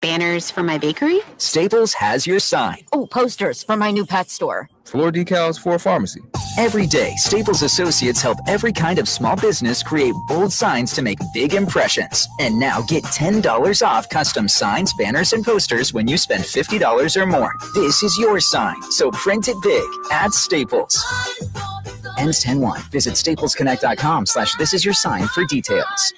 Banners for my bakery? Staples has your sign. Oh, posters for my new pet store. Floor decals for a pharmacy. Every day, Staples associates help every kind of small business create bold signs to make big impressions. And now get $10 off custom signs, banners, and posters when you spend $50 or more. This is your sign, so print it big at Staples. Ends 10/1. Visit staplesconnect.com/thisisyoursign for details.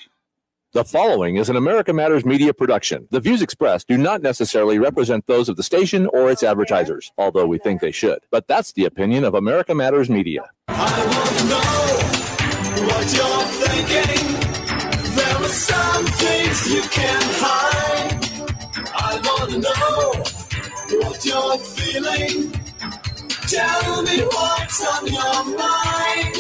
The following is an America Matters Media production. The views expressed do not necessarily represent those of the station or its advertisers, although we think they should. But that's the opinion of America Matters Media. I want to know what you're thinking. There are some things you can't hide. I want to know what you're feeling. Tell me what's on your mind.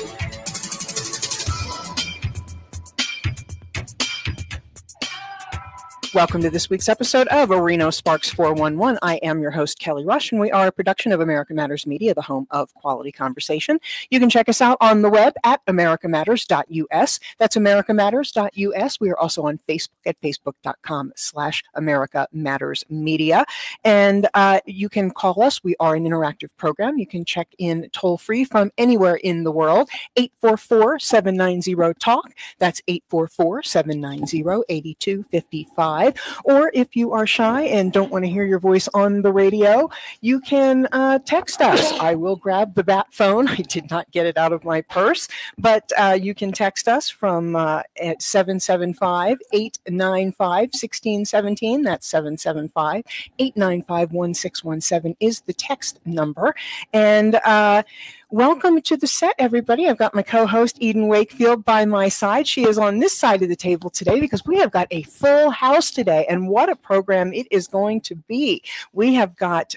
Welcome to this week's episode of Reno Sparks 411. I am your host, Kelly Rush, and we are a production of America Matters Media, the home of quality conversation. You can check us out on the web at americamatters.us. That's americamatters.us. We are also on Facebook at facebook.com/America Matters Media. And you can call us. We are an interactive program. You can check in toll-free from anywhere in the world, 844-790-TALK. That's 844-790-8255. Or if you are shy and don't want to hear your voice on the radio, you can text us. I will grab the bat phone. I did not get it out of my purse, but you can text us from at 775-895-1617. That's 775-895-1617 is the text number. And welcome to the set, everybody. I've got my co-host, Eden Wakefield, by my side. She is on this side of the table today because we have got a full house today, and what a program it is going to be. We have got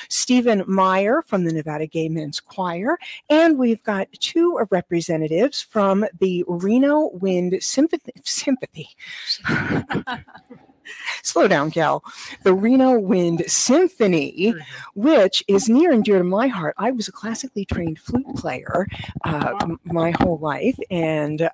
Stephen Meyer from the Nevada Gay Men's Choir, and we've got two representatives from the Reno Wind Sympathy. Slow down, Cal. The Reno Wind Symphony, which is near and dear to my heart. I was a classically trained flute player my whole life, and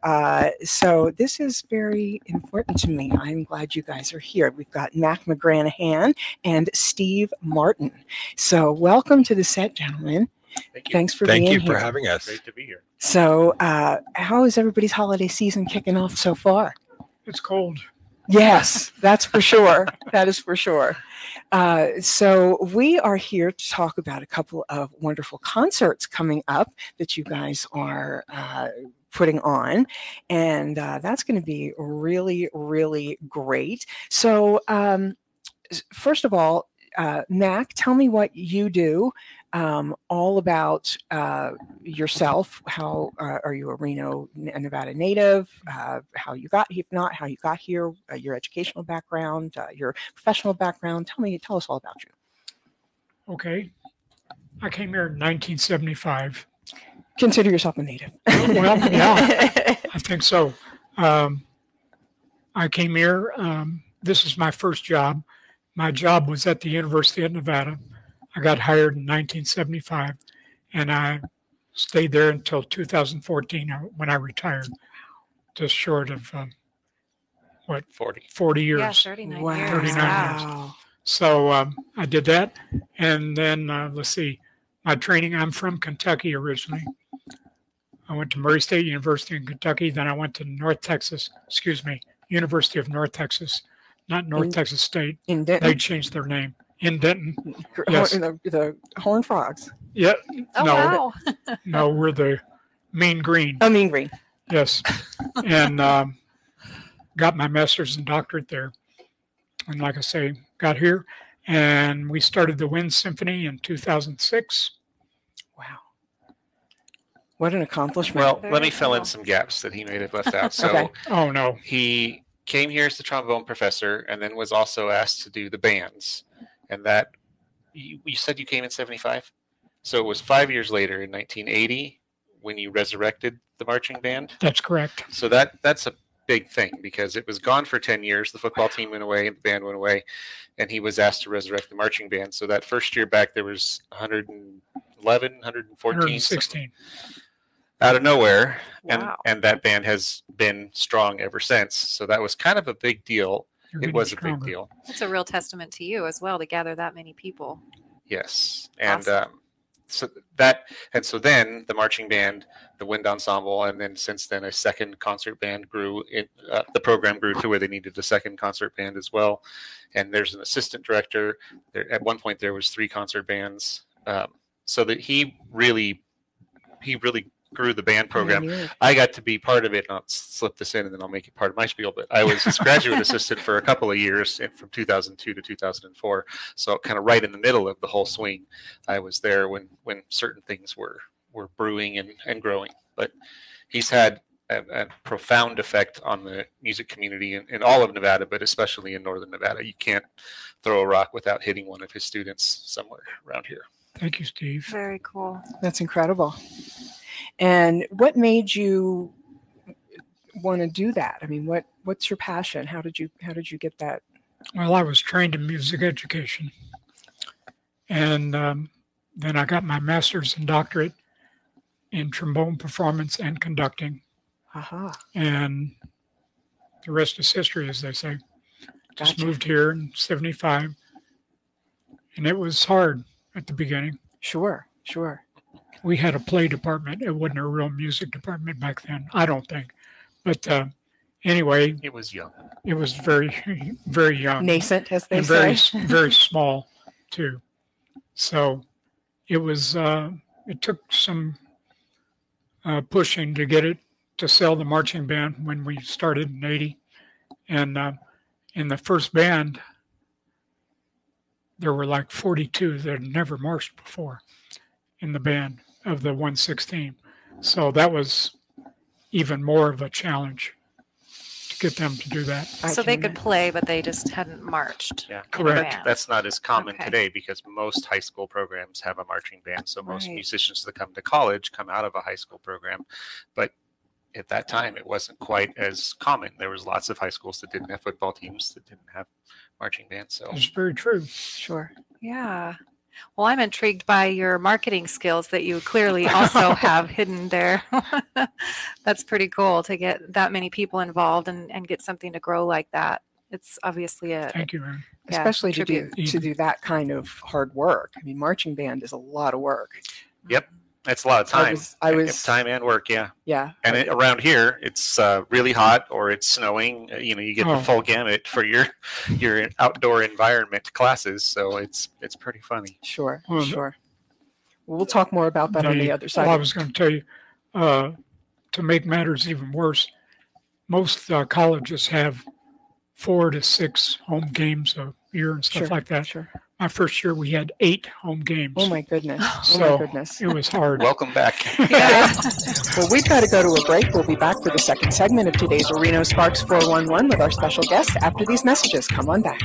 so this is very important to me. I'm glad you guys are here. We've got Mac McGranahan and Steve Martin. So welcome to the set, gentlemen. Thank you. Thanks for being here. Thank you for having us. Great to be here. So how is everybody's holiday season kicking off so far? It's cold. Yes, that's for sure. That is for sure. So we are here to talk about a couple of wonderful concerts coming up that you guys are putting on, and that's going to be really, really great. So first of all, Mac, tell me what you do. All about yourself. How are you a Reno, Nevada native? How you got here, if not, how you got here, your educational background, your professional background. Tell us all about you. Okay. I came here in 1975. Consider yourself a native. Well, yeah, I think so. I came here. This is my first job. My job was at the University of Nevada. I got hired in 1975, and I stayed there until 2014 when I retired, just short of, 40 years. Yeah, 39 wow. years. 39 Wow. years. So I did that, and then, let's see, my training, I'm from Kentucky originally. I went to Murray State University in Kentucky, then I went to University of North Texas, not North Texas State. In Denton. They changed their name. In Denton. Yes. The Horned Frogs. Yeah. Oh, no, wow. no, we're the Mean Green. Oh, Mean Green. Yes. And got my master's and doctorate there. And like I say, got here. And we started the Wind Symphony in 2006. Wow. What an accomplishment. Well, let me fill in some gaps that he may have left out. So Okay. Oh, no. he came here as the trombone professor and then was also asked to do the bands. And that, you said you came in 75? So it was 5 years later in 1980 when you resurrected the marching band? That's correct. So that's a big thing because it was gone for 10 years. The football team went away, the band went away, and he was asked to resurrect the marching band. So that first year back, there was 111, 114. 116. Out of nowhere. Wow. And that band has been strong ever since. So that was kind of a big deal. You're It getting was a big stronger. deal. It's a real testament to you as well to gather that many people. Yes, and Awesome. so then the marching band, the wind ensemble, and then since then a second concert band grew. The program grew to where they needed a second concert band as well. And there's an assistant director. At one point there was 3 concert bands. So that he really grew the band program. Pioneered. I got to be part of it, and I'll slip this in and then I'll make it part of my spiel. But I was his graduate assistant for a couple of years from 2002 to 2004. So kind of right in the middle of the whole swing. I was there when certain things were brewing and growing. But he's had a profound effect on the music community in all of Nevada, but especially in Northern Nevada. You can't throw a rock without hitting one of his students somewhere around here. Thank you, Steve. Very cool. That's incredible. And what made you want to do that? I mean, what's your passion? How did you get that? Well, I was trained in music education. And then I got my master's and doctorate in trombone performance and conducting. Aha. And the rest is history, as they say. Just Gotcha. moved here in 75. And it was hard at the beginning. Sure. We had a play department. It wasn't a real music department back then, I don't think. But anyway, It was young. it was very, very young. Nascent, as they and say. very small, too. So it was, it took some pushing to get it to sell the marching band when we started in 80. And in the first band, there were like 42 that had never marched before in the band of the 116. So that was even more of a challenge to get them to do that. So they could play, but they just hadn't marched. Yeah, in a Correct. band. That's not as common Okay. today because most high school programs have a marching band. So most Right. musicians that come to college come out of a high school program. But at that time, it wasn't quite as common. There was lots of high schools that didn't have football teams, that didn't have marching bands. So It's very true. Sure. Yeah. Well, I'm intrigued by your marketing skills that you clearly also have hidden there. That's pretty cool to get that many people involved and get something to grow like that. It's obviously a Thank you, Aaron. yeah, Especially to tribute. do that kind of hard work. I mean, marching band is a lot of work. that's a lot of time. I was time and work, yeah. yeah. And around here, it's really hot or it's snowing. You get Oh. the full gamut for your outdoor environment classes. So it's pretty funny. Sure. Well, Sure. We'll talk more about that on the other side. Well, I was going to tell you, to make matters even worse, most colleges have 4 to 6 home games a year and stuff Sure, like that. Sure. My first year, we had 8 home games. Oh my goodness. So goodness. it was hard. Welcome back. Well, we've got to go to a break. We'll be back for the second segment of today's Reno Sparks 411 with our special guest after these messages. Come on back.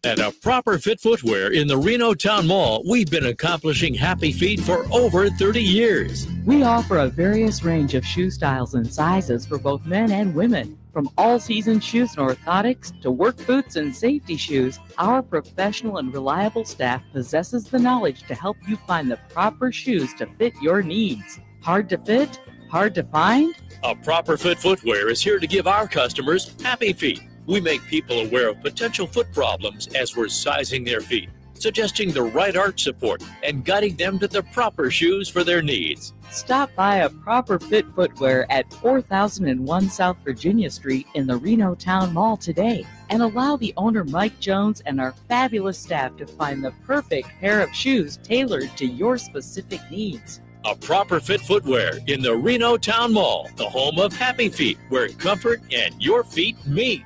At A Proper Fit Footwear in the Reno Town Mall, we've been accomplishing happy feet for over 30 years. We offer a various range of shoe styles and sizes for both men and women. From all-season shoes and orthotics to work boots and safety shoes, our professional and reliable staff possesses the knowledge to help you find the proper shoes to fit your needs. Hard to fit? Hard to find? A Proper Fit Footwear is here to give our customers happy feet. We make people aware of potential foot problems as we're sizing their feet, suggesting the right arch support, and guiding them to the proper shoes for their needs. Stop by A Proper Fit Footwear at 4001 South Virginia Street in the Reno Town Mall today, and allow the owner Mike Jones and our fabulous staff to find the perfect pair of shoes tailored to your specific needs. A Proper Fit Footwear in the Reno Town Mall, the home of happy feet, where comfort and your feet meet.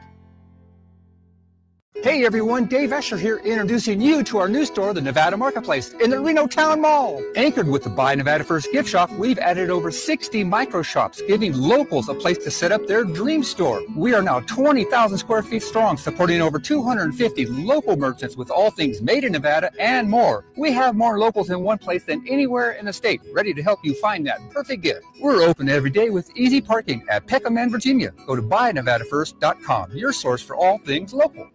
Hey everyone, Dave Escher here introducing you to our new store, the Nevada Marketplace, in the Reno Town Mall. Anchored with the Buy Nevada First gift shop, we've added over 60 micro shops, giving locals a place to set up their dream store. We are now 20,000 square feet strong, supporting over 250 local merchants with all things made in Nevada and more. We have more locals in one place than anywhere in the state, ready to help you find that perfect gift. We're open every day with easy parking at Peckham and Virginia. Go to buynevadafirst.com, your source for all things local.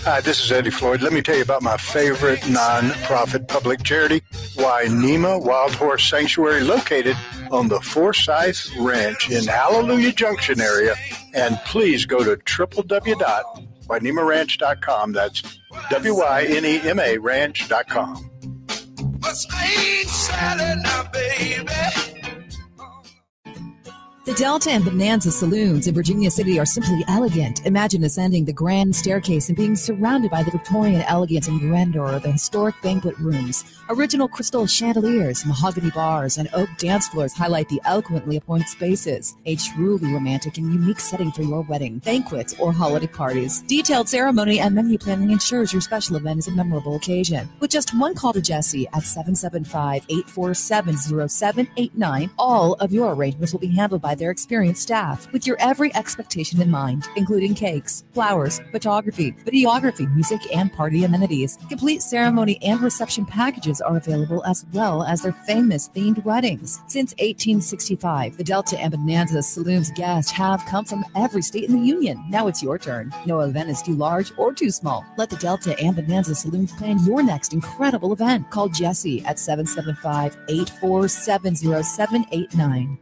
Hi, this is Eddie Floyd. Let me tell you about my favorite non-profit public charity, Wainema Wild Horse Sanctuary, located on the Forsyth Ranch in Hallelujah Junction area. And please go to www.wainemaranch.com. That's WYNEMA ranch.com. The Delta and Bonanza saloons in Virginia City are simply elegant. Imagine ascending the grand staircase and being surrounded by the Victorian elegance and grandeur of the historic banquet rooms. Original crystal chandeliers, mahogany bars, and oak dance floors highlight the eloquently appointed spaces. A truly romantic and unique setting for your wedding, banquets, or holiday parties. Detailed ceremony and menu planning ensures your special event is a memorable occasion. With just one call to Jesse at 775-847-0789, all of your arrangements will be handled by their experienced staff with your every expectation in mind, including cakes, flowers, photography, videography, music, and party amenities. Complete ceremony and reception packages are available, as well as their famous themed weddings. Since 1865, the Delta and Bonanza Saloon's guests have come from every state in the Union. Now it's your turn. No event is too large or too small. Let the Delta and Bonanza Saloons plan your next incredible event. Call Jesse at 775-847-0789.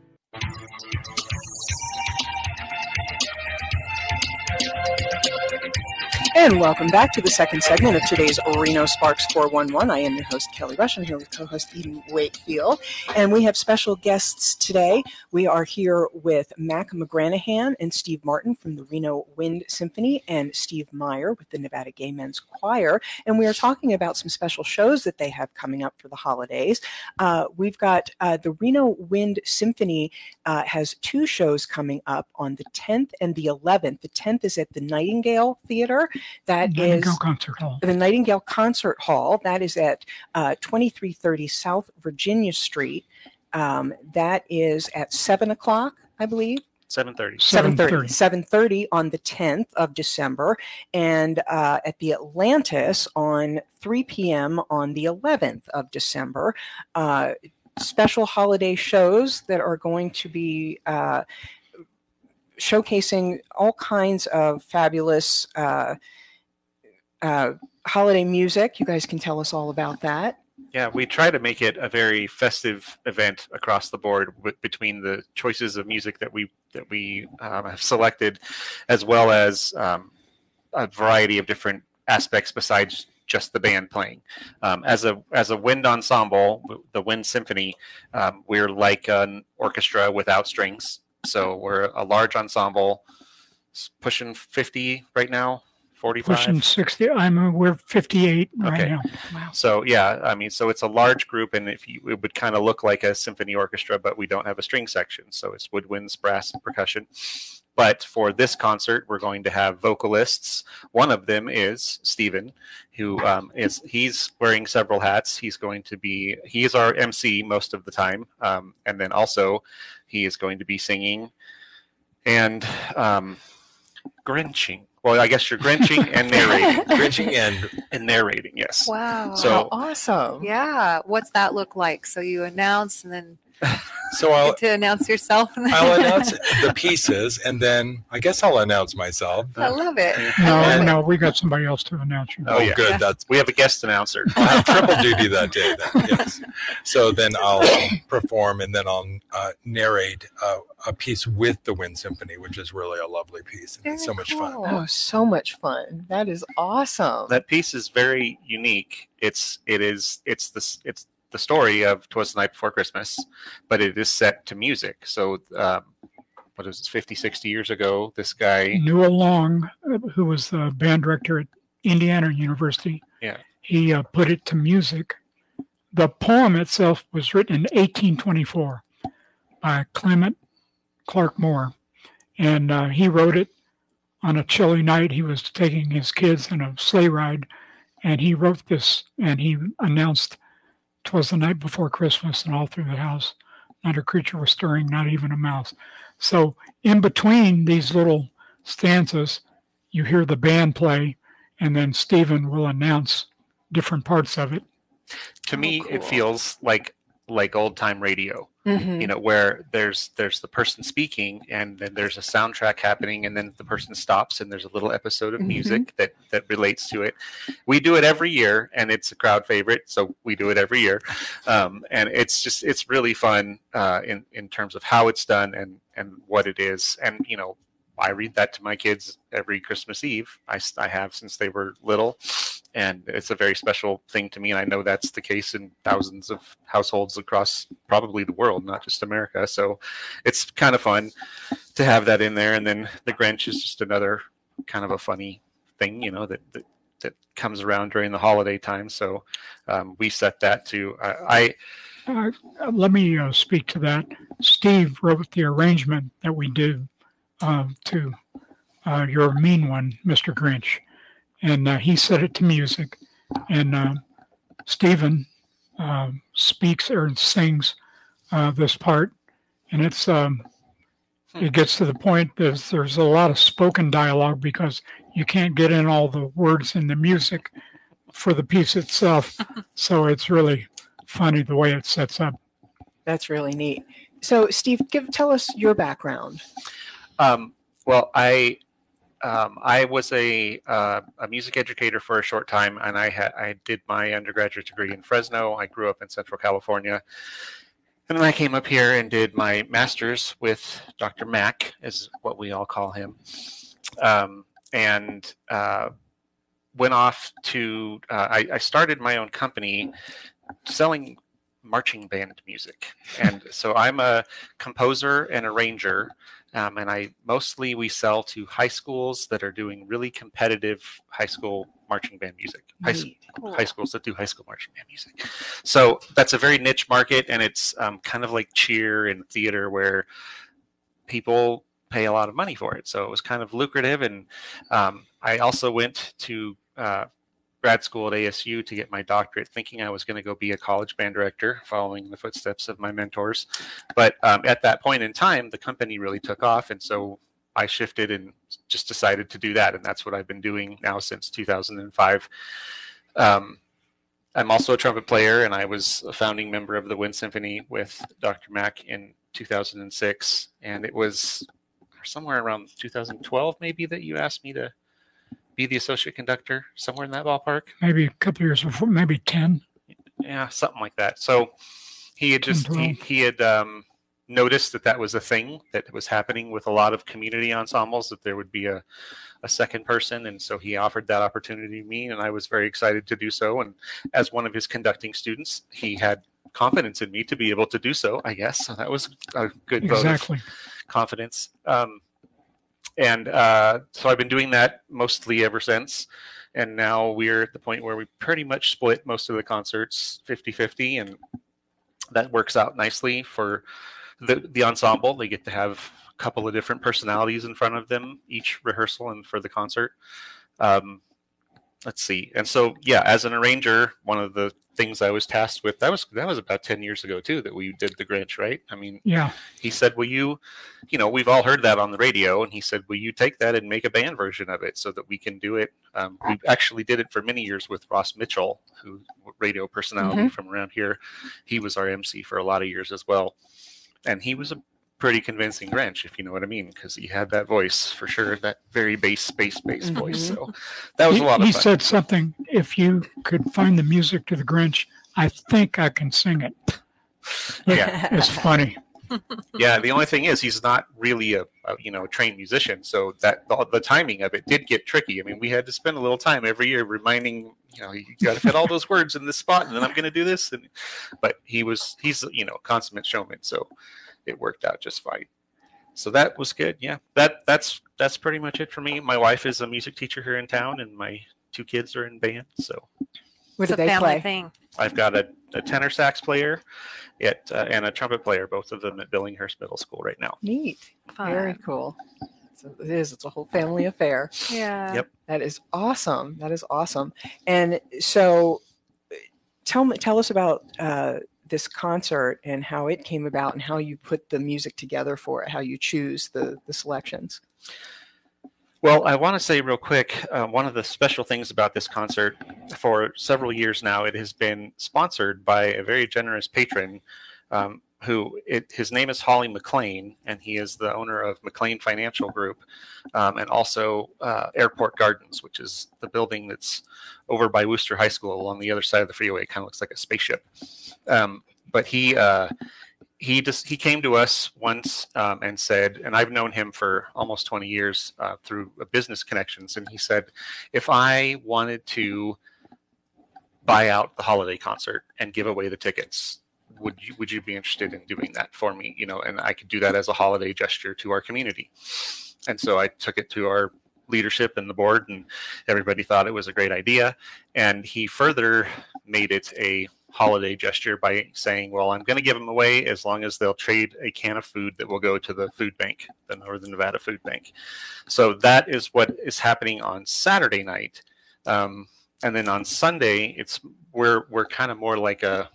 And welcome back to the second segment of today's Reno Sparks 411. I am your host, Kelly Rush. I'm here with co-host Edie Wakefield. And we have special guests today. We are here with Mac McGranahan and Steve Martin from the Reno Wind Symphony and Steve Meyer with the Nevada Gay Men's Choir. And we are talking about some special shows that they have coming up for the holidays. We've got the Reno Wind Symphony has two shows coming up on the 10th and the 11th. The 10th is at the Nightingale Theater. That Nightingale is Concert Hall. The Nightingale Concert Hall. That is at 2330 South Virginia Street. That is at 7 o'clock, I believe. 7:30. 7:30 on the 10th of December, and at the Atlantis on 3 p.m. on the 11th of December. Special holiday shows that are going to be showcasing all kinds of fabulous holiday music. You guys can tell us all about that. Yeah, we try to make it a very festive event across the board between the choices of music that we have selected, as well as a variety of different aspects besides just the band playing. As a wind ensemble, the Wind Symphony, we're like an orchestra without strings. So we're a large ensemble, pushing 50 right now, 45. Pushing 60. We're 58 right now. Wow. So yeah, I mean, so it's a large group, and it would kind of look like a symphony orchestra, but we don't have a string section. So it's woodwinds, brass, and percussion. But for this concert, we're going to have vocalists. One of them is Steven, who he's wearing several hats. He is our MC most of the time. And then also he is going to be singing and Grinching. Well, I guess you're Grinching and narrating. Grinching and narrating, yes. Wow. So awesome. Yeah. What's that look like? So you announce and then So I'll get to announce yourself. And then I'll announce the pieces, and then I guess I'll announce myself. I love it. No, we got somebody else to announce you. Oh, yeah. Good. We have a guest announcer. I'll have triple duty that day then, yes. So then I'll perform, and then I'll narrate a piece with the Wind Symphony, which is really a lovely piece. And it's so much fun. Oh, so much fun. That is awesome. That piece is very unique. It's the story of 'Twas the Night Before Christmas, but it is set to music. So what is it, 50, 60 years ago, this guy Newell Long, who was the band director at Indiana University, he put it to music. The poem itself was written in 1824 by Clement Clark Moore, and he wrote it on a chilly night. He was taking his kids on a sleigh ride, and he wrote this, and he announced 'twas the night before Christmas, and all through the house not a creature was stirring, not even a mouse. So in between these little stanzas, you hear the band play, and then Stephen will announce different parts of it. To me, it feels like like old time radio, Mhm. where there's the person speaking and then there's a soundtrack happening and then the person stops and there's a little episode of music that relates to it. We do it every year and it's a crowd favorite, so we do it every year. And it's really fun in terms of how it's done and what it is. And I read that to my kids every Christmas Eve. I have since they were little, and it's a very special thing to me. And I know that's the case in thousands of households across probably the world, not just America. So it's kind of fun to have that in there. And then the Grinch is just another kind of a funny thing, that comes around during the holiday time. So we set that to Let me speak to that. Steve wrote the arrangement that we do to Your Mean One, Mr. Grinch. And he set it to music. And Stephen speaks or sings this part. And it gets to the point that there's a lot of spoken dialogue because you can't get in all the words in the music for the piece itself. So it's really funny the way it sets up. That's really neat. So, Steve, tell us your background. Well, I was a music educator for a short time, and I did my undergraduate degree in Fresno. I grew up in Central California, and then I came up here and did my master's with Dr. Mack, is what we all call him, and went off to. I started my own company selling marching band music, and so I'm a composer and arranger. And we sell to high schools that are doing really competitive high school marching band music. High schools that do high school marching band music. So that's a very niche market, and it's kind of like cheer and theater where people pay a lot of money for it. So it was kind of lucrative. And I also went to grad school at ASU to get my doctorate, thinking I was going to go be a college band director, following the footsteps of my mentors. But at that point in time, the company really took off, and so I shifted and just decided to do that, and that's what I've been doing now since 2005. I'm also a trumpet player, and I was a founding member of the Wind Symphony with Dr. Mack in 2006, and it was somewhere around 2012 maybe that you asked me to be the associate conductor, somewhere in that ballpark. Maybe a couple years before, maybe 10. Yeah, something like that. So he had he had noticed that was a thing that was happening with a lot of community ensembles, that there would be a second person, and so he offered that opportunity to me, and I was very excited to do so. And as one of his conducting students, he had confidence in me to be able to do so, I guess. So that was a good vote of confidence. And so I've been doing that mostly ever since. And now we're at the point where we pretty much split most of the concerts 50-50. And that works out nicely for the ensemble. They get to have a couple of different personalities in front of them, each rehearsal and for the concert. Let's see. And so, yeah, as an arranger, one of the things I was tasked with, that was about 10 years ago too, that we did the Grinch, right? I mean, yeah. He said, will you, we've all heard that on the radio, and he said, will you take that and make a band version of it so that we can do it? We actually did it for many years with Ross Mitchell, who radio personality from around here. He was our MC for a lot of years as well. And he was a pretty convincing Grinch, if you know what I mean, because he had that voice for sure, that very bass voice. So that was a lot of fun. He said something, if you could find the music to the Grinch, I think I can sing it. Yeah. It's funny. Yeah, the only thing is he's not really a trained musician, so that the timing of it did get tricky. I mean, we had to spend a little time every year reminding, you got to fit all those words in this spot, and then I'm going to do this. But he's consummate showman, so it worked out just fine. So that was good. Yeah, that's pretty much it for me. My wife is a music teacher here in town, and my 2 kids are in band. So what do they play? Thing. I've got a tenor sax player and a trumpet player, both of them at Billinghurst Middle School right now. Neat. Very cool. So it's a whole family affair. Yeah. Yep. That is awesome. And so tell us about this concert and how it came about and how you put the music together for it, how you choose the selections. Well, I want to say real quick, one of the special things about this concert, for several years now, it has been sponsored by a very generous patron his name is Holly McLean, and he is the owner of McLean Financial Group, and also Airport Gardens, which is the building that's over by Worcester High School on the other side of the freeway. It kind of looks like a spaceship. But he came to us once and said, and I've known him for almost 20 years through business connections, and he said, if I wanted to buy out the holiday concert and give away the tickets, would you be interested in doing that for me? You know, and I could do that as a holiday gesture to our community. And so I took it to our leadership and the board, and everybody thought it was a great idea. And he further made it a holiday gesture by saying, well, I'm going to give them away as long as they'll trade a can of food that will go to the food bank, the Northern Nevada Food Bank. So that is what is happening on Saturday night. And then on Sunday, we're kind of more like a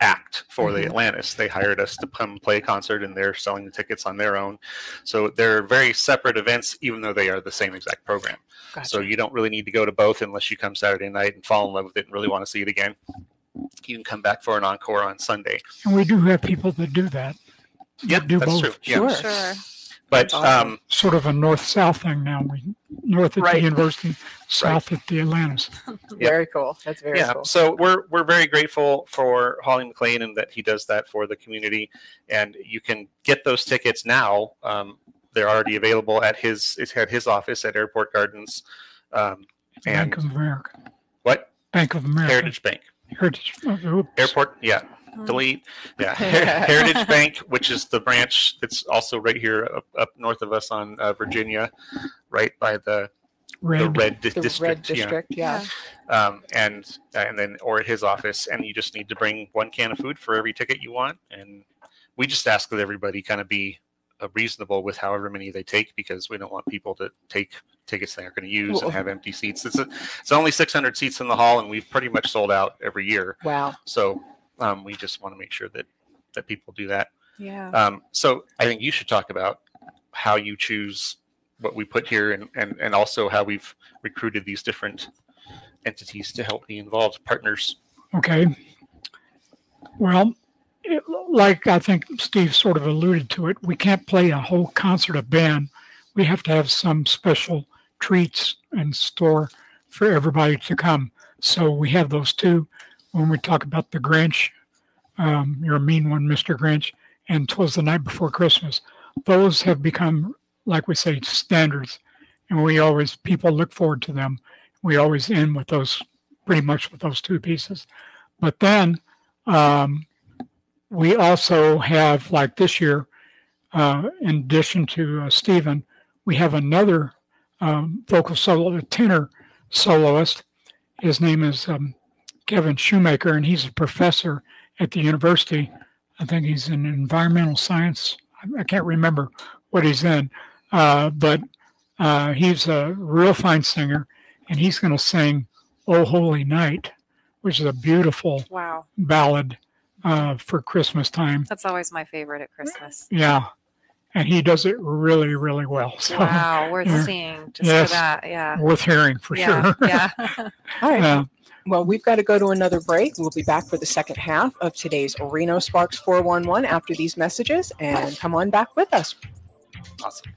act for the Atlantis. They hired us to come play a concert, and they're selling the tickets on their own. So they're very separate events, even though they are the same exact program. Gotcha. So you don't really need to go to both unless you come Saturday night and fall in love with it and really want to see it again. You can come back for an encore on Sunday. And we do have people that do that. Yeah, do that's both. true. Sure. Yeah. But sort of a north-south thing now. North at the university, south at the Atlantis. Very cool. That's very cool. So we're very grateful for Holly McLean and that he does that for the community. And you can get those tickets now. They're already available at his office at Airport Gardens. Bank of America. What? Bank of America. Heritage Bank. Oops. Airport. Yeah. Delete. Yeah. Heritage Bank, which is the branch that's also right here up north of us on Virginia, right by the red district. Red district, yeah. And then or at his office, and you just need to bring one can of food for every ticket you want. And we just ask that everybody kind of be reasonable with however many they take, because we don't want people to take tickets they aren't going to use and have empty seats. It's only 600 seats in the hall, and we've pretty much sold out every year. Wow. So we just want to make sure that people do that. Yeah. So I think you should talk about how you choose what we put here, and also how we've recruited these different entities to help be involved, partners. Okay. Well, like I think Steve sort of alluded to it, we can't play a whole concert of band. We have to have some special treats in store for everybody to come. So we have those two. When we talk about the Grinch, you're a mean one, Mr. Grinch, and 'Twas the Night Before Christmas. Those have become, like we say, standards, and people look forward to them. We always end with those, pretty much with those two pieces. But then we also have, like this year, in addition to Stephen, we have another vocal solo, a tenor soloist. His name is Kevin Shoemaker, and he's a professor at the university. I think he's in environmental science. I can't remember what he's in, but he's a real fine singer, and he's going to sing "Oh Holy Night," which is a beautiful ballad for Christmas time. That's always my favorite at Christmas. Yeah, and he does it really, really well. So, wow, worth seeing just for that. Yeah, worth hearing for sure. Yeah. All right. Well, we've got to go to another break. We'll be back for the second half of today's Reno Sparks 411 after these messages, and come on back with us. Awesome.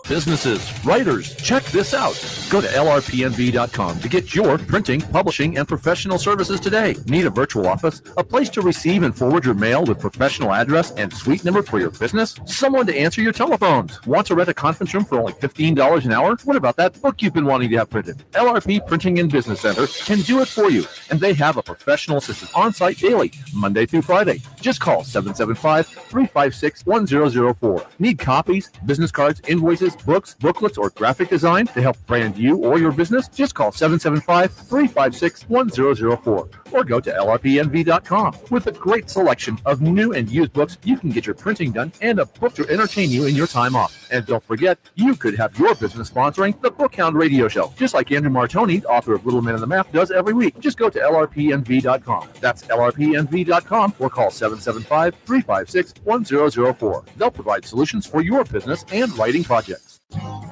Businesses, writers, check this out. Go to lrpnv.com to get your printing, publishing, and professional services today. Need a virtual office? A place to receive and forward your mail with professional address and suite number for your business? Someone to answer your telephones? Want to rent a conference room for only $15 an hour? What about that book you've been wanting to have printed? LRP Printing and Business Center can do it for you, and they have a professional assistant on site daily, Monday through Friday. Just call 775-356-1004. Need copies, business cards, invoices, books, booklets, or graphic design to help brand you or your business? Just call 775-356-1004 or go to lrpnv.com. With a great selection of new and used books, you can get your printing done and a book to entertain you in your time off. And don't forget, you could have your business sponsoring the Bookhound Radio Show, just like Andrew Martoni, author of Little Men in the Math, does every week. Just go to lrpnv.com. That's lrpnv.com or call 775-356-1004. They'll provide solutions for your business and writing projects.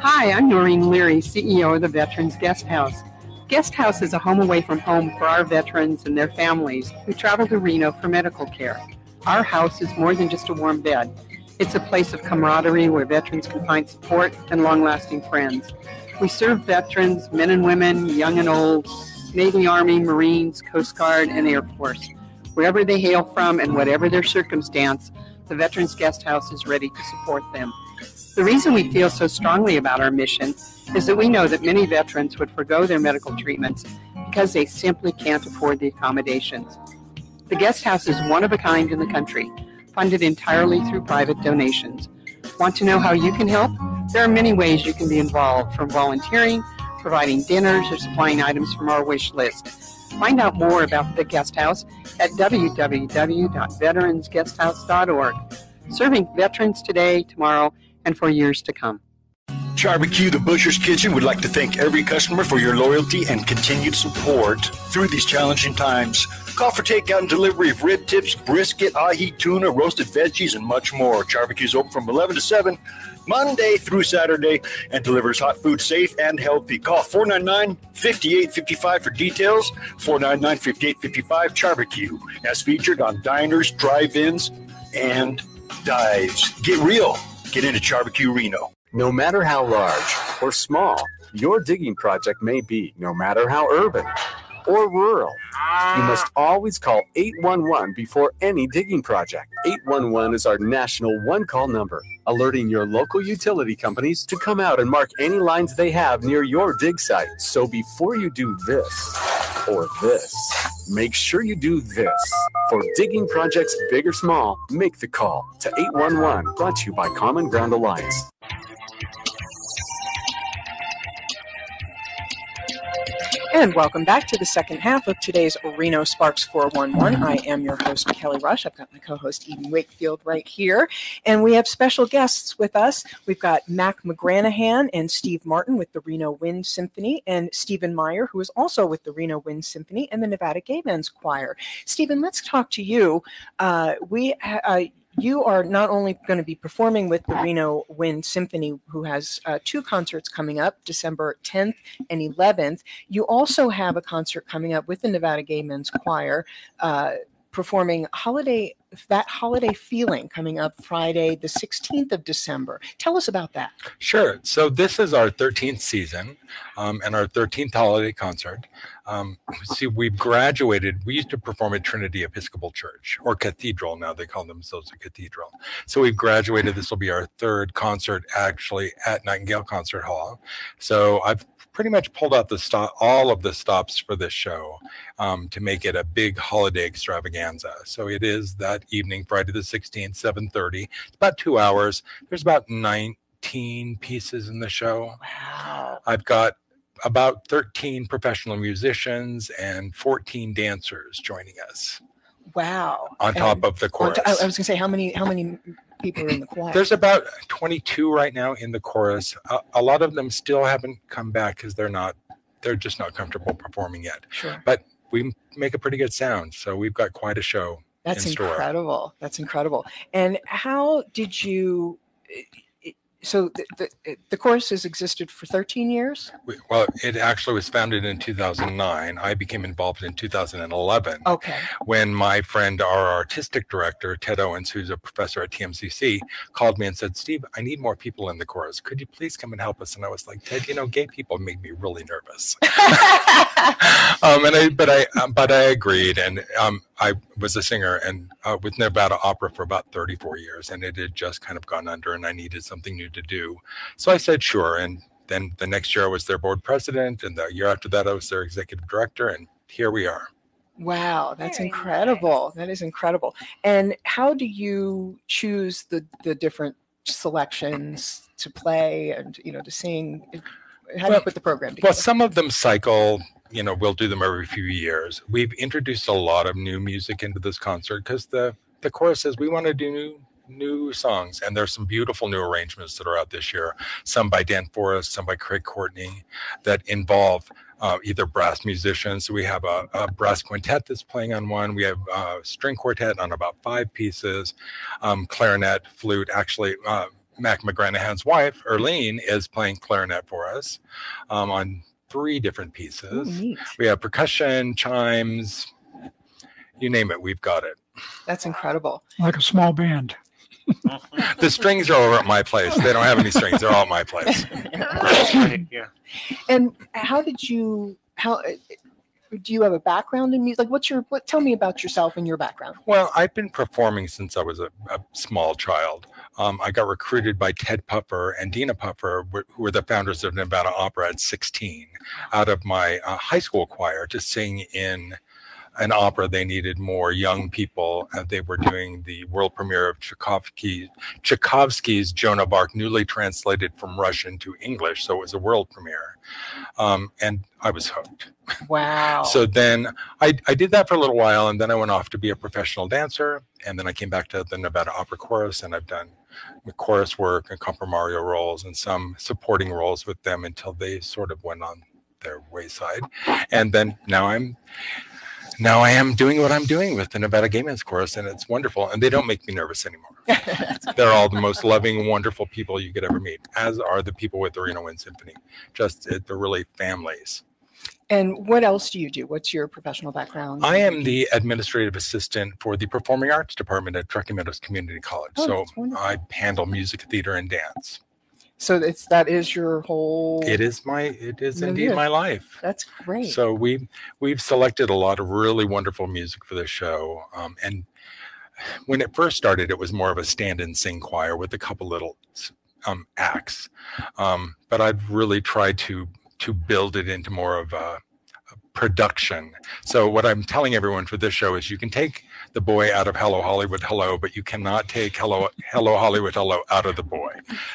Hi, I'm Noreen Leary, CEO of the Veterans Guest House. Guest House is a home away from home for our veterans and their families who travel to Reno for medical care. Our house is more than just a warm bed. It's a place of camaraderie where veterans can find support and long-lasting friends. We serve veterans, men and women, young and old, Navy, Army, Marines, Coast Guard, and Air Force. Wherever they hail from and whatever their circumstance, the Veterans Guest House is ready to support them. The reason we feel so strongly about our mission is that we know that many veterans would forego their medical treatments because they simply can't afford the accommodations. The guest house is one of a kind in the country, funded entirely through private donations. Want to know how you can help? There are many ways you can be involved, from volunteering, providing dinners, or supplying items from our wish list. Find out more about the guest house at www.veteransguesthouse.org. Serving veterans today, tomorrow, and for years to come. Barbecue, the Butcher's Kitchen, would like to thank every customer for your loyalty and continued support through these challenging times. Call for takeout and delivery of rib tips, brisket, ahi, tuna, roasted veggies, and much more. Barbecue's open from 11 to 7, Monday through Saturday, and delivers hot food safe and healthy. Call 499-5855 for details. 499-5855 Barbecue, as featured on diners, drive-ins, and dives. Get real. Get into Barbecue Reno. No matter how large or small your digging project may be, no matter how urban or rural, you must always call 811 before any digging project. 811 is our national one-call number, alerting your local utility companies to come out and mark any lines they have near your dig site. So before you do this or this, make sure you do this. For digging projects big or small, make the call to 811, brought to you by Common Ground Alliance. And welcome back to the second half of today's Reno Sparks 411. I am your host, Kelly Rush. I've got my co-host, Eden Wakefield, right here. And we have special guests with us. We've got Mac McGranahan and Steve Martin with the Reno Wind Symphony, and Stephen Meyer, who is also with the Reno Wind Symphony and the Nevada Gay Men's Choir. Stephen, let's talk to you. You are not only going to be performing with the Reno Wind Symphony, who has two concerts coming up, December 10th and 11th. You also have a concert coming up with the Nevada Gay Men's Choir, performing holiday feeling coming up Friday, the 16th of December. Tell us about that. Sure. So this is our 13th season and our 13th holiday concert. See, we've graduated. We used to perform at Trinity Episcopal Church, or Cathedral. Now they call themselves a cathedral. So we've graduated. This will be our third concert actually at Nightingale Concert Hall. So I've pretty much pulled out all of the stops for this show to make it a big holiday extravaganza. So it is that evening, Friday the 16th, 7:30. It's about 2 hours. There's about 19 pieces in the show. Wow. I've got about 13 professional musicians and 14 dancers joining us. Wow. On top of the chorus. I was going to say, how many people are in the choir? There's about 22 right now in the chorus. A lot of them still haven't come back because they're just not comfortable performing yet. Sure. But we make a pretty good sound, so we've got quite a show in store. That's incredible. That's incredible. And how did you? So the chorus has existed for 13 years? Well, it actually was founded in 2009. I became involved in 2011. Okay. When my friend, our artistic director, Ted Owens, who's a professor at TMCC, called me and said, "Steve, I need more people in the chorus. Could you please come and help us?" And I was like, "Ted, gay people make me really nervous." But I agreed, and I was a singer and with Nevada Opera for about 34 years, and it had just kind of gone under, and I needed something new to do. So I said, sure. And then the next year I was their board president, and the year after that I was their executive director, and here we are. Wow, that's incredible. That is incredible. And how do you choose the different selections to play and, to sing? How do you put the program together? Well, some of them cycle. We'll do them every few years. We've introduced a lot of new music into this concert because the chorus says we want to do new songs, and there's some beautiful new arrangements that are out this year. Some by Dan Forrest, some by Craig Courtney, that involve either brass musicians. So we have a brass quintet that's playing on one. We have a string quartet on about 5 pieces, clarinet, flute. Actually, Mac McGranahan's wife, Erlene, is playing clarinet for us on 3 different pieces. Neat. We have percussion, chimes, you name it, we've got it. That's incredible. Like a small band. The strings are over at my place. They don't have any strings. They're all at my place. Yeah. And how do you have a background in music? Like tell me about yourself and your background. Well, I've been performing since I was a small child. I got recruited by Ted Puffer and Dina Puffer, who were the founders of Nevada Opera at 16, out of my high school choir to sing in an opera. They needed more young people. They were doing the world premiere of Tchaikovsky's Joan of Arc, newly translated from Russian to English. So it was a world premiere. And I was hooked. Wow. So then I did that for a little while, and then I went off to be a professional dancer. And then I came back to the Nevada Opera Chorus, and I've done chorus work and comprimario roles and some supporting roles with them until they sort of went on their wayside. And then now I am doing what I'm doing with the Nevada Gay Men's Chorus, and it's wonderful. And they don't make me nervous anymore. They're all the most loving, wonderful people you could ever meet, as are the people with the Reno Wind Symphony. They're really families. And what else do you do? What's your professional background? I am the administrative assistant for the Performing Arts Department at Truckee Meadows Community College. Oh, So that's wonderful. I handle music, theater, and dance. So that is your whole. It is indeed my life. That's great. So we've selected a lot of really wonderful music for the show. And when it first started, it was more of a stand and sing choir with a couple little acts. But I've really tried to build it into more of a production. So what I'm telling everyone for this show is you can take the boy out of Hello Hollywood Hello, but you cannot take Hello Hollywood Hello out of the boy.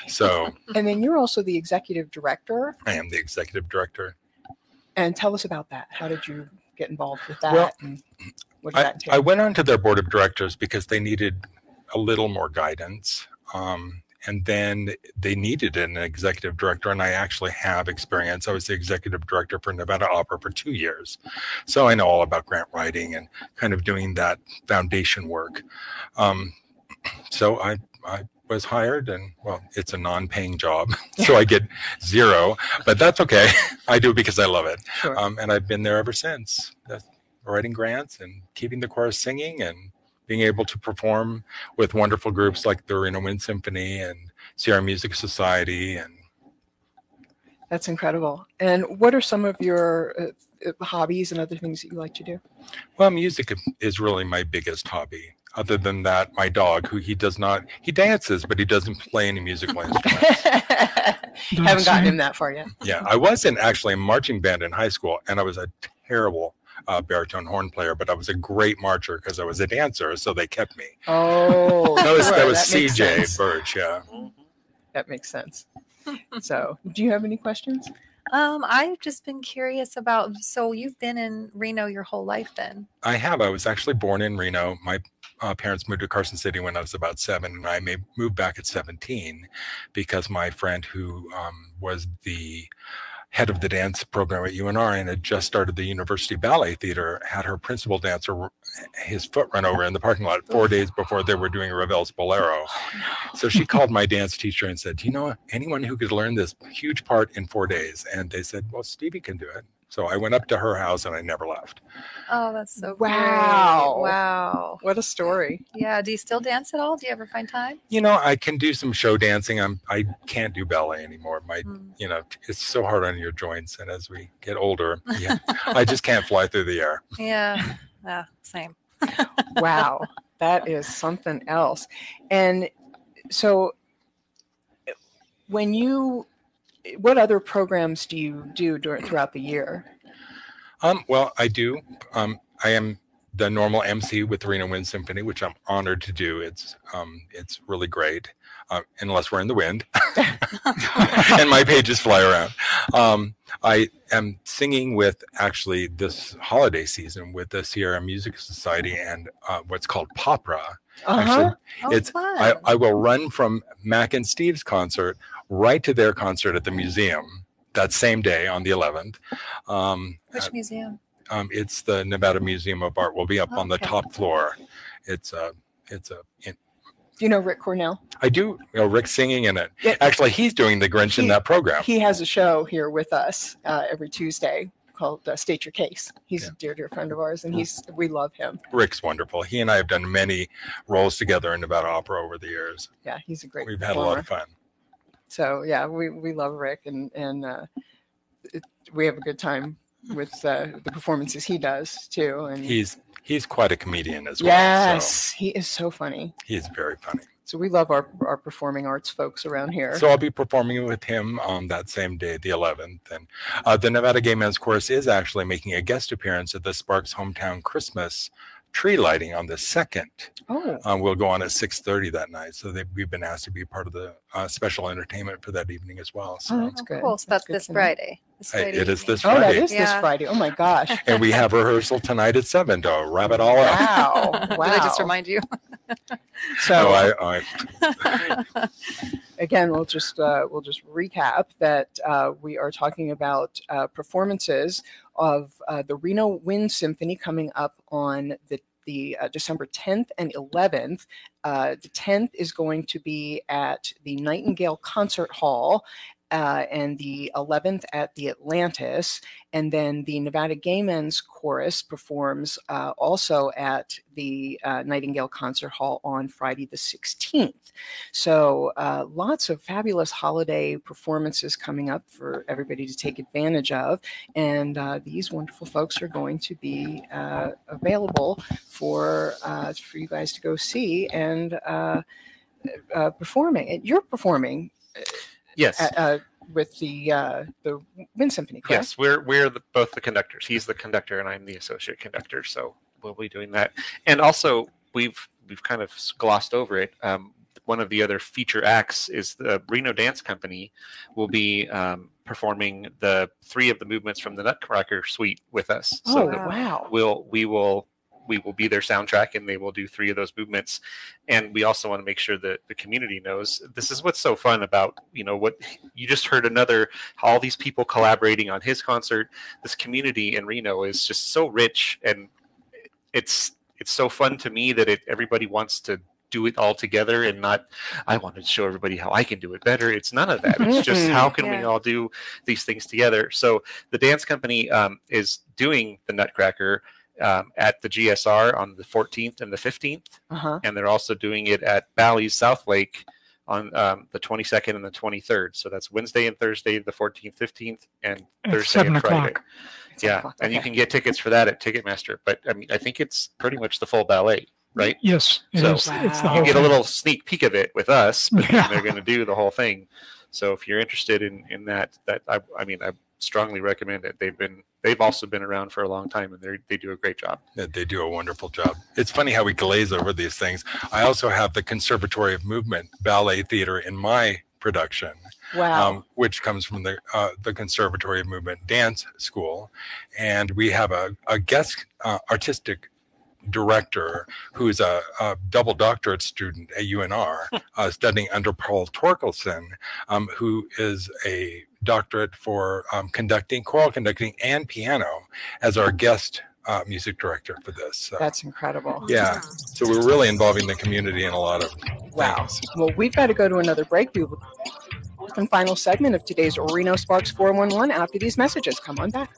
So And then you're also the executive director. I am the executive director. And tell us about that. How did you get involved with that? Well, and what did that entail? I went on to their board of directors because they needed a little more guidance. And then they needed an executive director, and I actually have experience. I was the executive director for Nevada Opera for 2 years. So I know all about grant writing and kind of doing that foundation work. So I was hired, and well, it's a non-paying job, so I get zero, but that's okay. I do it because I love it. Sure. And I've been there ever since, writing grants and keeping the chorus singing and being able to perform with wonderful groups like the Reno Wind Symphony and Sierra Music Society. And That's incredible. And what are some of your hobbies and other things that you like to do? well, music is really my biggest hobby. Other than that, my dog, he dances, but he doesn't play any musical instruments. Haven't gotten him that far yet. Yeah, I was in actually a marching band in high school, and I was a terrible baritone horn player, but I was a great marcher because I was a dancer, so they kept me. Oh, that was that makes CJ sense. Birch, yeah. That makes sense. So, do you have any questions? I've just been curious about, so you've been in Reno your whole life then? I have. I was actually born in Reno. My parents moved to Carson City when I was about 7, and I moved back at 17 because my friend who was the head of the dance program at UNR and had just started the University Ballet Theater had her principal dancer, his foot run over in the parking lot 4 days before they were doing Ravel's Bolero. So she called my dance teacher and said, do you know anyone who could learn this huge part in 4 days? And they said, well, Stevie can do it. So I went up to her house and I never left. Oh, that's so Wow. great. Wow. What a story. Yeah. Do you still dance at all? Do you ever find time? You know, I can do some show dancing. I can't do ballet anymore. It's so hard on your joints. And as we get older, I just can't fly through the air. Yeah. Yeah. Same. Wow. That is something else. And so what other programs do you do throughout the year? Well, I do. I am the normal MC with the Reno Wind Symphony, which I'm honored to do. It's really great, unless we're in the wind and my pages fly around. I am singing with actually this holiday season with the Sierra Music Society and what's called Popra. Uh-huh. Actually, I will run from Mac and Steve's concert right to their concert at the museum that same day on the 11th. Which museum? It's the Nevada Museum of Art. We'll be up on the top floor. It's a Do you know Rick Cornell? I do. Rick's singing in it. Yeah. Actually, he's doing the Grinch in that program. He has a show here with us every Tuesday called State Your Case. He's a dear friend of ours, and we love him. Rick's wonderful. He and I have done many roles together in Nevada Opera over the years. Yeah, he's a great We've performer. had a lot of fun. So yeah, we love Rick, and we have a good time with the performances he does too. And he's quite a comedian as well. Yes, so he is so funny. he's very funny. So we love our performing arts folks around here. So I'll be performing with him on that same day, the 11th. And the Nevada Gay Men's Chorus is actually making a guest appearance at the Sparks Hometown Christmas tree lighting on the 2nd. Oh. We'll go on at 6:30 that night. So we've been asked to be part of the special entertainment for that evening as well. So. Oh, that's good. Cool. So that's good this to know. Friday. It is this Oh, Friday. that is this Friday. Oh my gosh. And we have rehearsal tonight at 7 to wrap it all up. Wow. Did I just remind you? So I again, we'll just recap that we are talking about performances of the Reno Wind Symphony coming up on the December 10th and 11th. The 10th is going to be at the Nightingale Concert Hall. And the 11th at the Atlantis, and then the Nevada Gay Men's Chorus performs also at the Nightingale Concert Hall on Friday the 16th. So lots of fabulous holiday performances coming up for everybody to take advantage of, and these wonderful folks are going to be available for you guys to go see and performing. And you're performing. Yes. With the Wind Symphony, correct? Yes, we're both the conductors. He's the conductor, and I'm the associate conductor. So we'll be doing that. And also, we've kind of glossed over it. One of the other feature acts is the Reno Dance Company will be performing the 3 of the movements from the Nutcracker Suite with us. Oh, wow! We will be their soundtrack, and they will do 3 of those movements. And we also want to make sure that the community knows this is what's so fun about, what you just heard all these people collaborating on his concert. This community in Reno is just so rich, and it's so fun to me that everybody wants to do it all together and not, I want to show everybody how I can do it better. It's none of that. It's just how can we all do these things together? So the dance company is doing the Nutcracker at the GSR on the 14th and the 15th. And they're also doing it at Bally's South Lake on the 22nd and the 23rd. So that's Wednesday and Thursday, the 14th, 15th, and Thursday and Friday. Yeah, and you can get tickets for that at Ticketmaster. But I mean, I think it's pretty much the full ballet, right? Yes, it is. It's the you whole get a thing. little sneak peek of it with us, but Yeah. they're going to do the whole thing. So if you're interested in that I strongly recommend it. They've also been around for a long time, and they do a great job. Yeah, they do a wonderful job. It's funny how we glaze over these things. I also have the Conservatory of Movement Ballet Theater in my production. Wow. Which comes from the Conservatory of Movement Dance School. And we have a guest artistic director who's a double doctorate student at UNR, studying under Paul Torkelson, who is a doctorate for conducting, choral conducting, and piano as our guest music director for this. So, That's incredible. yeah. So we're really involving the community in a lot of things. Well, we've got to go to another break. We will fourth and final segment of today's Reno Sparks 411 after these messages. Come on back.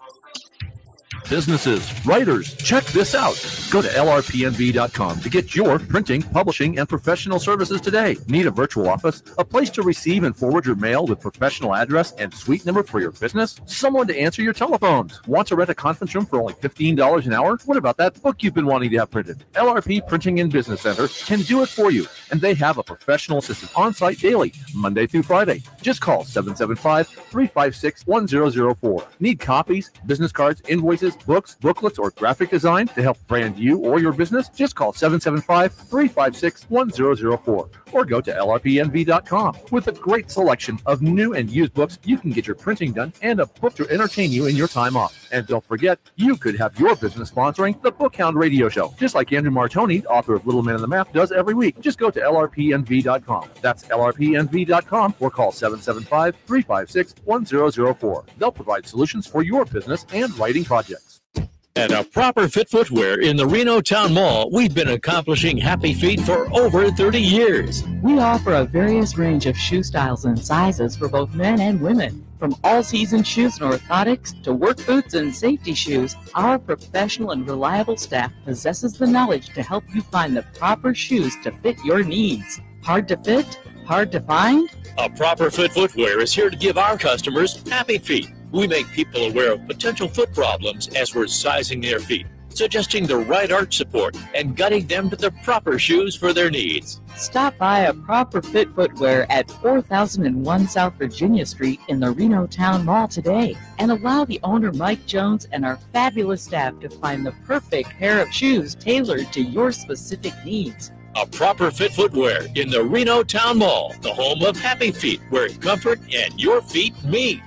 Businesses, writers, check this out. Go to lrpnv.com to get your printing, publishing, and professional services today. Need a virtual office? A place to receive and forward your mail with professional address and suite number for your business? Someone to answer your telephones? Want to rent a conference room for only $15 an hour? What about that book you've been wanting to have printed? LRP Printing and Business Center can do it for you, and they have a professional assistant on site daily, Monday through Friday. Just call 775-356-1004. Need copies, business cards, invoices, books, booklets, or graphic design to help brand you or your business? Just call 775-356-1004 or go to lrpnv.com. With a great selection of new and used books, you can get your printing done and a book to entertain you in your time off. And don't forget, you could have your business sponsoring the Bookhound Radio Show, just like Andrew Martoni, author of Little Man on the Map, does every week. Just go to lrpnv.com. That's lrpnv.com or call 775-356-1004. They'll provide solutions for your business and writing projects. At A Proper Fit Footwear in the Reno Town Mall, we've been accomplishing happy feet for over 30 years. We offer a various range of shoe styles and sizes for both men and women. From all-season shoes and orthotics to work boots and safety shoes, our professional and reliable staff possesses the knowledge to help you find the proper shoes to fit your needs. Hard to fit? Hard to find? A Proper Fit Footwear is here to give our customers happy feet. We make people aware of potential foot problems as we're sizing their feet, suggesting the right arch support and guiding them to the proper shoes for their needs. Stop by A Proper Fit Footwear at 4001 South Virginia Street in the Reno Town Mall today and allow the owner Mike Jones and our fabulous staff to find the perfect pair of shoes tailored to your specific needs. A Proper Fit Footwear in the Reno Town Mall, the home of happy feet, where comfort and your feet meet.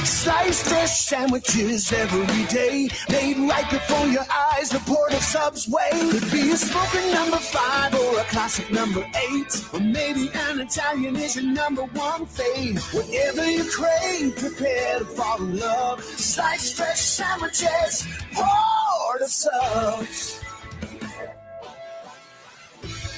Sliced fresh sandwiches every day, made right before your eyes. The port of Subway could be a smoking number 5 or a classic number 8, or maybe an Italian is your number 1 fave. Whatever you crave, prepare to fall in love. Sliced fresh sandwiches, port of Subs.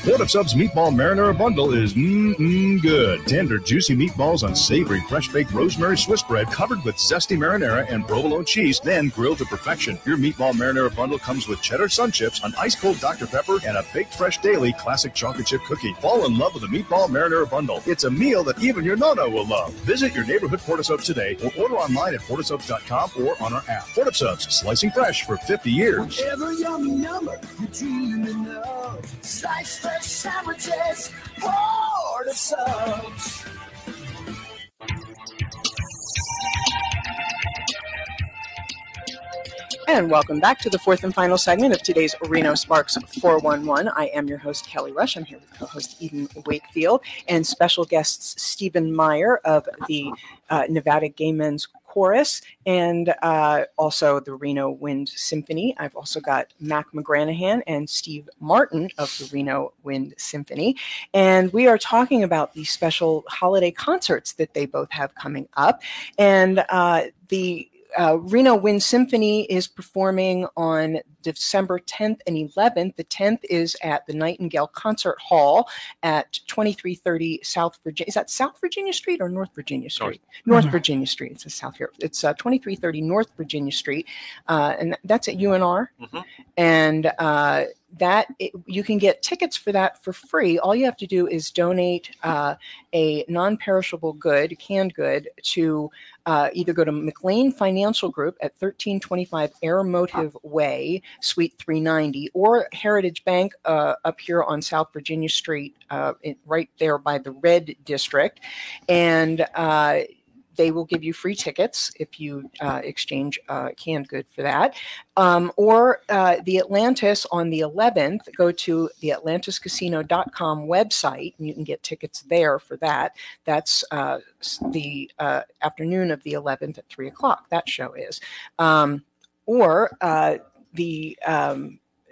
Port of Subs Meatball Marinara Bundle is good. Tender, juicy meatballs on savory, fresh-baked rosemary Swiss bread covered with zesty marinara and provolone cheese, then grilled to perfection. Your Meatball Marinara Bundle comes with cheddar sun chips, an ice-cold Dr. Pepper, and a baked fresh daily classic chocolate chip cookie. Fall in love with the Meatball Marinara Bundle. It's a meal that even your nonna will love. Visit your neighborhood Port of Subs today or order online at portofsubs.com or on our app. Port of Subs, slicing fresh for 50 years. Whatever yummy number you're dreaming of, sliced fresh sandwiches, port of Subs. And welcome back to the fourth and final segment of today's Reno Sparks 411. I am your host, Kelly Rush. I'm here with co-host Eden Wakefield and special guests Stephen Meyer of the Nevada Gay Men's Chorus and also the Reno Wind Symphony. I've also got Mac McGranahan and Steve Martin of the Reno Wind Symphony. And we are talking about the special holiday concerts that they both have coming up. And the Reno Wind Symphony is performing on December 10th and 11th. The 10th is at the Nightingale Concert Hall at 2330 South Virginia. Is that South Virginia Street or North Virginia Street? North Virginia Street. It's south here. It's 2330 North Virginia Street, and that's at UNR. And you can get tickets for that for free. All you have to do is donate a non-perishable good, canned good, to either go to McLean Financial Group at 1325 Air Motive Way, Suite 390, or Heritage Bank up here on South Virginia Street, right there by the Red District. And they will give you free tickets if you exchange canned good for that. Or the Atlantis on the 11th, go to the atlantiscasino.com website, and you can get tickets there for that. That's the afternoon of the 11th at 3 o'clock, that show is. Or the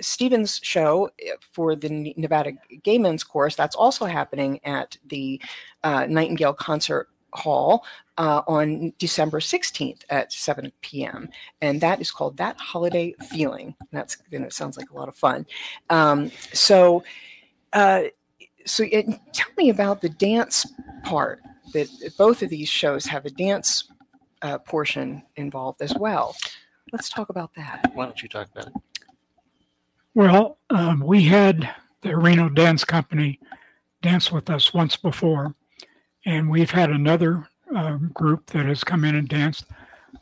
Stevens show for the Nevada Gay Men's Chorus, that's also happening at the Nightingale Concert Hall on December 16th at 7 p.m. And that is called That Holiday Feeling. It sounds like a lot of fun. So tell me about the dance part, that both of these shows have a dance portion involved as well. Let's talk about that. Why don't you talk about it? Well, we had the Reno Dance Company dance with us once before, and we've had another group that has come in and danced.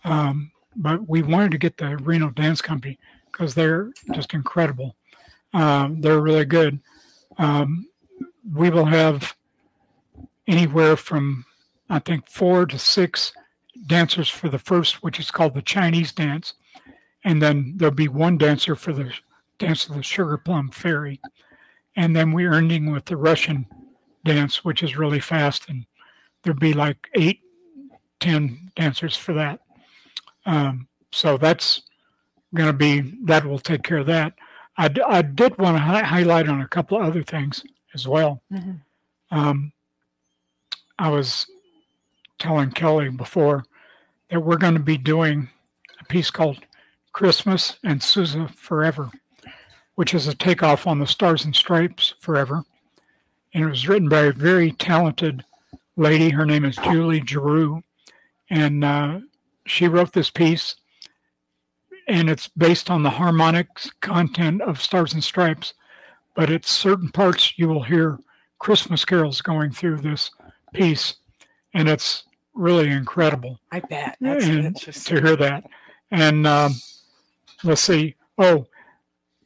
But we wanted to get the Reno Dance Company because they're just incredible. They're really good. We will have anywhere from, I think, 4 to 6 dancers for the first, which is called the Chinese dance. And then there'll be one dancer for the dance of the Sugar Plum Fairy. And then we're ending with the Russian dance, which is really fast. And there'll be like 8-10 dancers for that. So that's going to be, that will take care of that. I did want to highlight on a couple of other things as well. Mm-hmm. I was telling Kelly before that we're going to be doing a piece called Christmas and Sousa Forever, which is a takeoff on the Stars and Stripes Forever. And it was written by a very talented lady. Her name is Julie Giroux. And she wrote this piece, and it's based on the harmonics content of Stars and Stripes. But at certain parts, you will hear Christmas carols going through this piece. And it's really incredible. I bet. That's just to hear that. And let's see. Oh,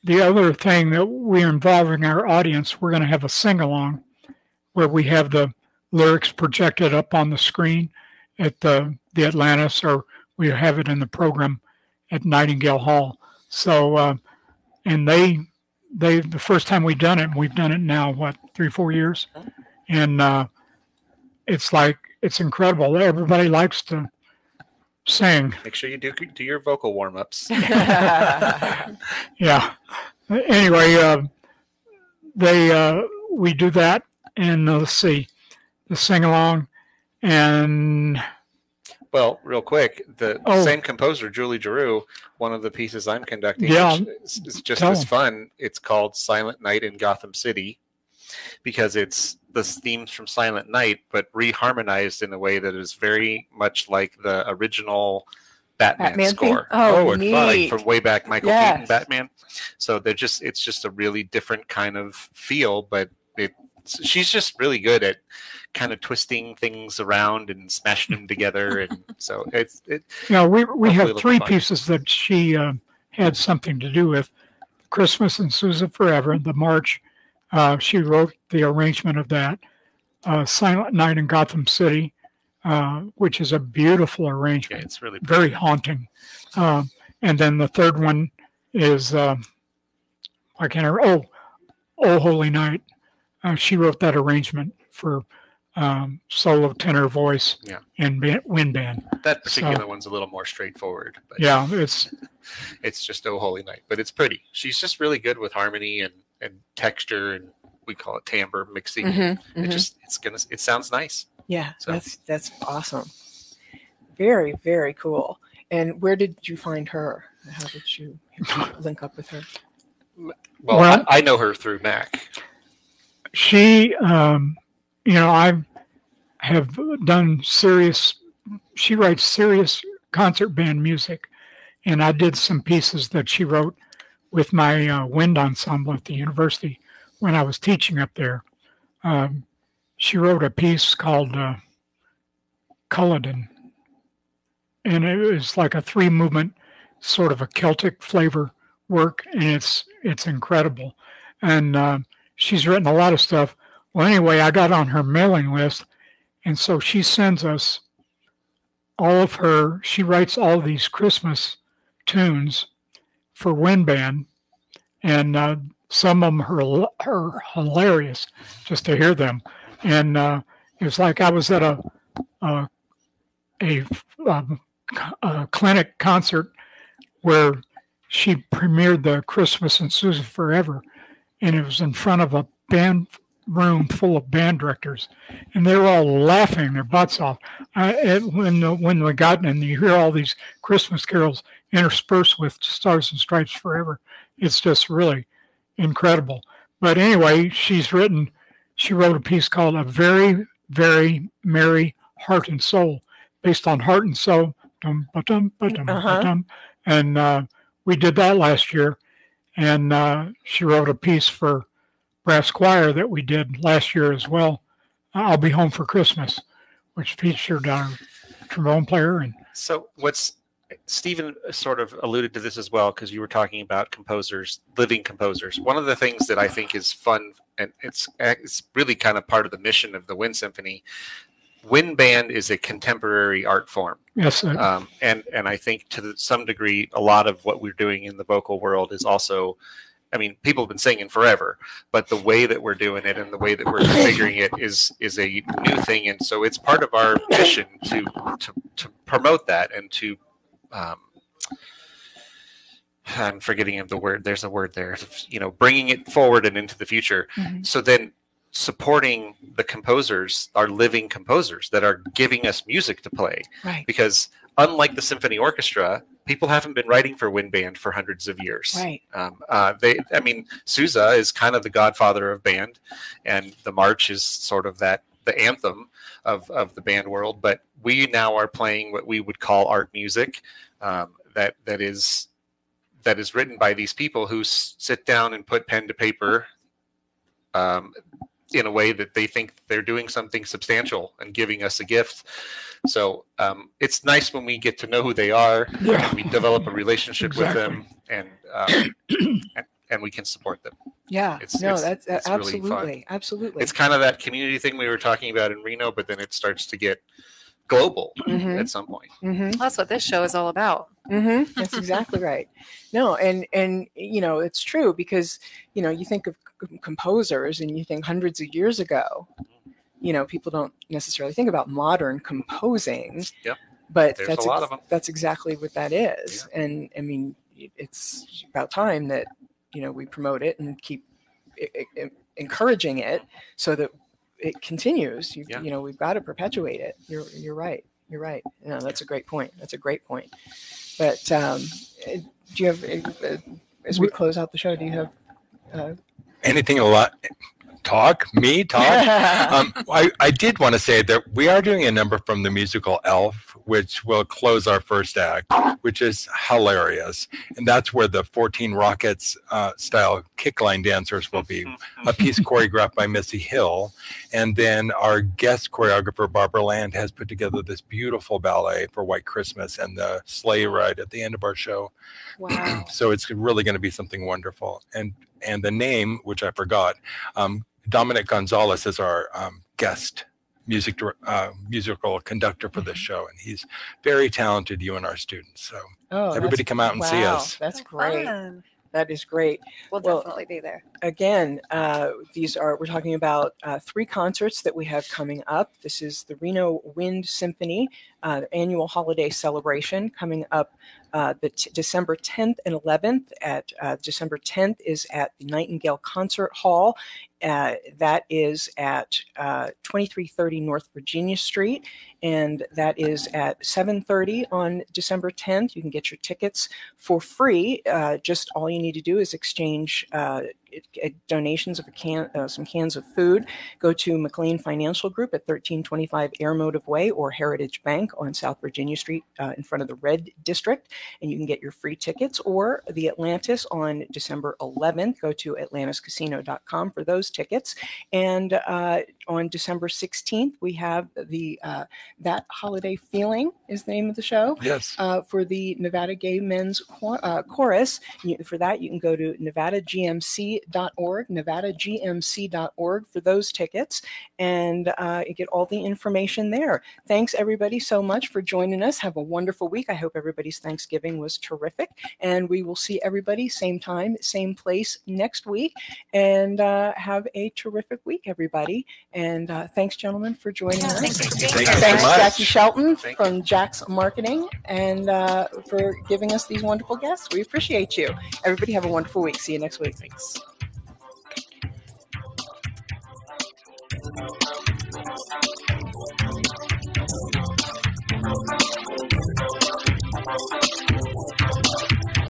the other thing that we're involving our audience, we're going to have a sing-along where we have the lyrics projected up on the screen at the Atlantis, or we have it in the program at Nightingale Hall. So, and they the first time we've done it, and we've done it now, 3-4 years, and it's incredible. Everybody likes to sing. Make sure you do your vocal warm-ups. Yeah. Anyway, we do that, and let's see, the sing-along, and... Well, real quick, the same composer, Julie Giroux, one of the pieces I'm conducting, which is just as fun. It's called Silent Night in Gotham City, because it's the themes from Silent Night, but reharmonized in a way that is very much like the original Batman score. Oh, neat. Like from way back, Michael Keaton Batman. So it's just a really different kind of feel, but she's just really good at kind of twisting things around and smashing them together, and so we have 3 pieces that she had something to do with: Christmas and Sousa Forever, the march. She wrote the arrangement of that. Silent Night in Gotham City, which is a beautiful arrangement. Yeah, it's really very haunting. And then the third one is Oh Holy Night. She wrote that arrangement for solo tenor voice and wind band. That particular one's a little more straightforward. But yeah, it's just Oh Holy Night, but it's pretty. She's just really good with harmony and texture, and we call it timbre mixing. It sounds nice. Yeah, so that's awesome. Very, very cool. And where did you find her? How did you link up with her? Well, I know her through Mac. She, I have done she writes serious concert band music, and I did some pieces that she wrote with my wind ensemble at the university when I was teaching up there. She wrote a piece called Culloden, and it was like a 3-movement, sort of a Celtic flavor work, and it's incredible. And she's written a lot of stuff. Well, anyway, I got on her mailing list, and so she sends us she writes all these Christmas tunes for wind band, and some of them are hilarious just to hear them. And it was like I was at a clinic concert where she premiered the Christmas and Sousa Forever, and it was in front of a band room full of band directors, and they were all laughing their butts off. When we got in, and you hear all these Christmas carols interspersed with Stars and Stripes Forever, it's just really incredible. But anyway, she wrote a piece called A Very, Very Merry Heart and Soul, based on Heart and Soul. And we did that last year. And she wrote a piece for brass choir that we did last year as well, I'll Be Home for Christmas, which featured our trombone player. And so Stephen sort of alluded to this as well, because you were talking about composers, living composers. One of the things that I think is fun, and it's really kind of part of the mission of the Wind Symphony. Wind band is a contemporary art form. Yes. And I think to some degree, a lot of what we're doing in the vocal world is also, I mean, people have been singing forever, but the way that we're doing it and the way that we're configuring it is a new thing. And so it's part of our mission to promote that and to, I'm forgetting the word. There's a word there, bringing it forward and into the future. Mm-hmm. So then supporting the composers, our living composers that are giving us music to play. Right. Because unlike the symphony orchestra, people haven't been writing for wind band for hundreds of years. Right. Sousa is kind of the godfather of band, and the march is sort of the anthem of the band world. But we now are playing what we would call art music, that is written by these people who sit down and put pen to paper in a way that they think they're doing something substantial and giving us a gift. So it's nice when we get to know who they are, and we develop a relationship with them, and we can support them. Yeah, that's absolutely, really fun. Absolutely. It's kind of that community thing we were talking about in Reno, but then it starts to get global at some point. Mm-hmm. That's what this show is all about. Mm-hmm. That's exactly right. No, and it's true, because you think of composers and you think hundreds of years ago. People don't necessarily think about modern composing. Yep. But there's a lot of them. That's exactly what that is. Yeah. And I mean, it's about time that we promote it and keep encouraging it so that it continues. We've got to perpetuate it. You're right. No, that's a great point. But do you have, as we close out the show, do you have anything talk? I did want to say that we are doing a number from the musical Elf, which will close our first act, which is hilarious. And that's where the 14 Rockets style kickline dancers will be, a piece choreographed by Missy Hill. And then our guest choreographer, Barbara Land, has put together this beautiful ballet for White Christmas and the sleigh ride at the end of our show. Wow. So it's really going to be something wonderful. And the name, which I forgot, Dominic Gonzalez is our guest musical conductor for this show, and he's very talented, you and our students. So everybody come out and see us. That's great. Fun. That is great. We'll definitely be there. Again, we're talking about 3 concerts that we have coming up. This is the Reno Wind Symphony, annual holiday celebration coming up December 10th and 11th. December 10th is at the Nightingale Concert Hall. That is at 2330 North Virginia Street, and that is at 7:30 on December 10th. You can get your tickets for free. Just all you need to do is exchange donations of some cans of food. Go to McLean Financial Group at 1325 Air Motive Way or Heritage Bank on South Virginia Street in front of the Red District, and you can get your free tickets. Or the Atlantis on December 11th. Go to atlantiscasino.com for those tickets. And on December 16th, we have the That Holiday Feeling is the name of the show. Yes. For the Nevada Gay Men's Chorus. For that, you can go to nevadagmc.org for those tickets, and you get all the information there. Thanks, everybody, so much for joining us. Have a wonderful week. I hope everybody's Thanksgiving was terrific, and we will see everybody same time, same place next week, and have a terrific week, everybody. And thanks, gentlemen, for joining us. Thanks, Jackie Shelton from Jaxx Marketing, and for giving us these wonderful guests. We appreciate you. Everybody have a wonderful week. See you next week. Thanks.